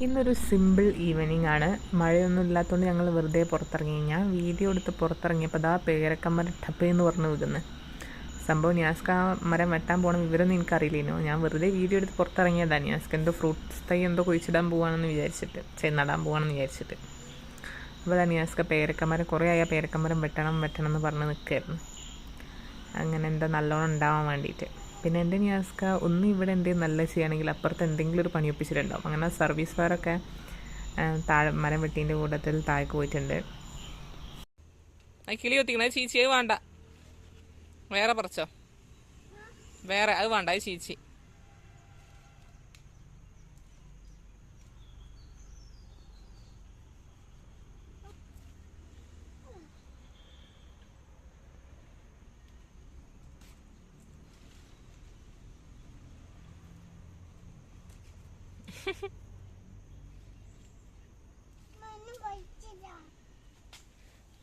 ഇന്നൊരു simple evening ആണ്. മഴയൊന്നും ഇല്ലാത്തതുകൊണ്ട് ഞങ്ങൾ വെറുതെ പുറത്തിറങ്ങി. ഞാൻ വീഡിയോ എടുത്ത് പുറത്തിറങ്ങിയപ്പോൾ അതാ പേരക്കമ്മരം ടപ്പേന്ന് പറഞ്ഞു വിൽക്കുന്നത്. സംഭവം നിയാസ്ക മരം വെട്ടാൻ പോകണം വിവരമൊന്നും എനിക്കറിയില്ലേനോ. ഞാൻ വെറുതെ വീഡിയോ എടുത്ത് പുറത്തിറങ്ങിയതാണ്. നിയാസ്ക എന്തോ ഫ്രൂട്ട്സ് തൈ എന്തോ കുഴിച്ചിടാൻ പോവാണെന്ന് വിചാരിച്ചിട്ട്, നടാൻ പോവാണെന്ന് വിചാരിച്ചിട്ട്. അപ്പോൾ അതാ നിയാസ്ക പേരക്കമ്മരം കുറേ ആയ പേരക്കമ്മരം വെട്ടണം എന്ന് പറഞ്ഞ് നിൽക്കുകയായിരുന്നു. അങ്ങനെ എന്താ നല്ലോണം ഉണ്ടാവാൻ വേണ്ടിയിട്ട്. പിന്നെ എൻ്റെ നിയാസ്ക ഒന്ന് ഇവിടെ എന്തെങ്കിലും നല്ല ചെയ്യുകയാണെങ്കിൽ അപ്പുറത്ത് എന്തെങ്കിലും ഒരു പണി ഒപ്പിച്ചിട്ടുണ്ടാവും. അങ്ങനെ സർവീസ് ഫയറൊക്കെ താഴെ മരം വെട്ടീൻ്റെ കൂട്ടത്തിൽ താഴേക്ക് പോയിട്ടുണ്ട്. കിളി കൊത്തിക്കണത് ചീച്ചി, അത് വേണ്ട, വേറെ പറിച്ചോ, വേറെ അത് വേണ്ട, അത് ചീച്ചി.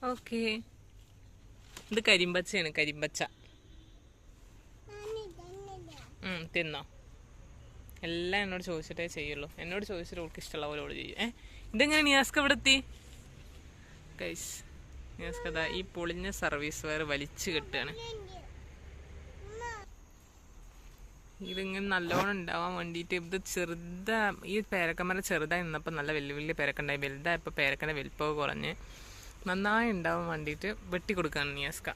ഓക്കെ, ഇത് കരിമ്പച്ചയാണ്, കരിമ്പച്ച. തിന്നോ? എല്ലാം എന്നോട് ചോദിച്ചിട്ടേ ചെയ്യുള്ളൂ. എന്നോട് ചോദിച്ചിട്ട് അവൾക്ക് ഇഷ്ടമുള്ള പോലെ അവള് ചെയ്യും. ഇതെങ്ങനെ നിയാസ്ക ഇവിടെ എത്തി? ഗൈസ്, നിയാസ്ക ദാ ഈ പൊളിഞ്ഞ സർവീസ് വയർ വലിച്ചു കെട്ടുകയാണ്. ഇതിങ്ങനെ നല്ലോണം ഉണ്ടാവാൻ വേണ്ടിയിട്ട് ഇത് ഈ പേരക്കമ്മര ചെറുതായി നിന്നപ്പോൾ നല്ല വലിയ വലിയ പേരക്കുണ്ടായി. വലുതായപ്പോൾ പേരക്കൻ്റെ വലിപ്പമൊക്കെ കുറഞ്ഞ് നന്നായി ഉണ്ടാവാൻ വേണ്ടിയിട്ട് വെട്ടി കൊടുക്കുകയാണ് നിയാസ്ക.